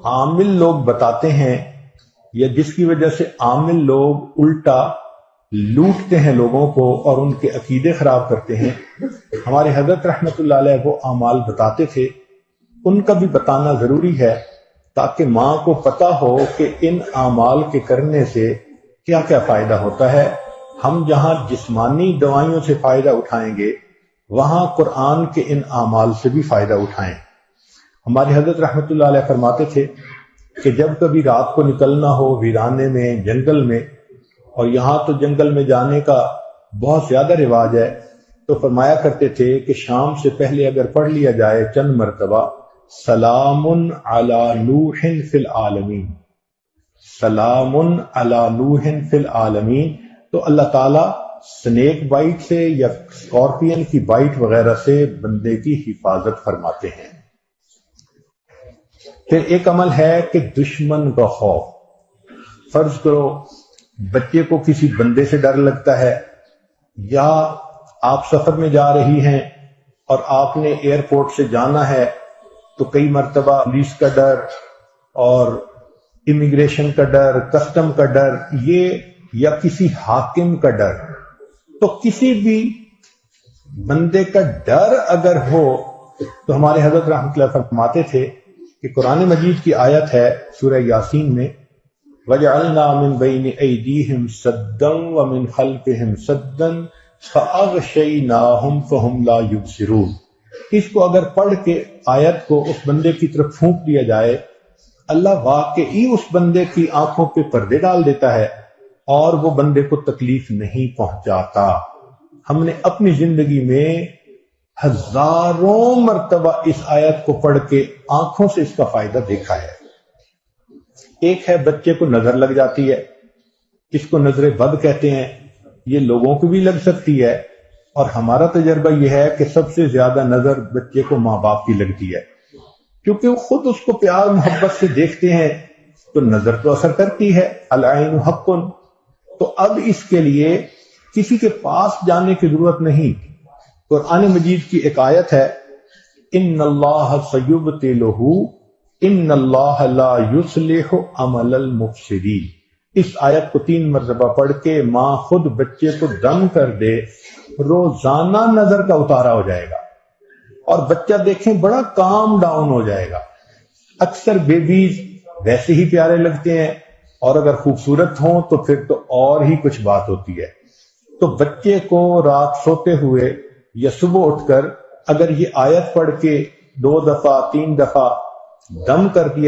عامل لوگ بتاتے ہیں یا جس کی وجہ سے عامل لوگ الٹا لوٹتے ہیں لوگوں کو اور ان کے عقیدے خراب کرتے ہیں، ہمارے حضرت رحمت اللہ علیہ وہ اعمال بتاتے تھے، ان کا بھی بتانا ضروری ہے تاکہ ماں کو پتہ ہو کہ ان اعمال کے کرنے سے کیا کیا فائدہ ہوتا ہے۔ ہم جہاں جسمانی دوائیوں سے فائدہ اٹھائیں گے وہاں قرآن کے ان اعمال سے بھی فائدہ اٹھائیں۔ ہمارے حضرت رحمت اللہ علیہ فرماتے تھے کہ جب کبھی رات کو نکلنا ہو ویرانے میں، جنگل میں، اور یہاں تو جنگل میں جانے کا بہت زیادہ رواج ہے، تو فرمایا کرتے تھے کہ شام سے پہلے اگر پڑھ لیا جائے چند مرتبہ سلام علی نوح فی العالمین، سلام علی نوح فی العالمین، تو اللہ تعالیٰ سنیک بائٹ سے یا اسکارپین کی بائٹ وغیرہ سے بندے کی حفاظت فرماتے ہیں۔ پھر ایک عمل ہے کہ دشمن کا خوف۔ فرض کرو بچے کو کسی بندے سے ڈر لگتا ہے، یا آپ سفر میں جا رہی ہیں اور آپ نے ایئرپورٹ سے جانا ہے تو کئی مرتبہ پولیس کا ڈر اور امیگریشن کا ڈر، کسٹم کا ڈر، یہ یا کسی حاکم کا ڈر، تو کسی بھی بندے کا ڈر اگر ہو تو ہمارے حضرت رحمۃ اللہ فرماتے تھے کہ قرآن مجید کی آیت ہے سورہ یاسین میں وَجَعَلْنَا مِن بَيْنِ أَيْدِيهِمْ سَدًّا وَمِنْ خَلْفِهِمْ سَدًّا فَأَغْشَيْنَاهُمْ فَهُمْ لَا يُبْصِرُونَ۔ اس کو اگر پڑھ کے آیت کو اس بندے کی طرف پھونک دیا جائے، اللہ واقعی اس بندے کی آنکھوں پہ پردے ڈال دیتا ہے اور وہ بندے کو تکلیف نہیں پہنچاتا۔ ہم نے اپنی زندگی میں ہزاروں مرتبہ اس آیت کو پڑھ کے آنکھوں سے اس کا فائدہ دیکھا ہے۔ ایک ہے بچے کو نظر لگ جاتی ہے، اس کو نظر بد کہتے ہیں، یہ لوگوں کو بھی لگ سکتی ہے، اور ہمارا تجربہ یہ ہے کہ سب سے زیادہ نظر بچے کو ماں باپ کی لگتی ہے، کیونکہ وہ خود اس کو پیار محبت سے دیکھتے ہیں، تو نظر تو اثر کرتی ہے، العین حق۔ تو اب اس کے لیے کسی کے پاس جانے کی ضرورت نہیں۔ قرآن مجید کی ایک آیت ہے ان اللہ سیبطلہ ان اللہ لا یصلح عمل المفسدین۔ اس آیت کو 3 مرتبہ پڑھ کے ماں خود بچے کو دم کر دے، روزانہ نظر کا اتارا ہو جائے گا اور بچہ دیکھیں بڑا کام ڈاؤن ہو جائے گا۔ اکثر بیبیز ویسے ہی پیارے لگتے ہیں، اور اگر خوبصورت ہوں تو پھر تو اور ہی کچھ بات ہوتی ہے۔ تو بچے کو رات سوتے ہوئے یا صبح اٹھ کر اگر یہ آیت پڑھ کے 2 دفعہ 3 دفعہ دم کر دیا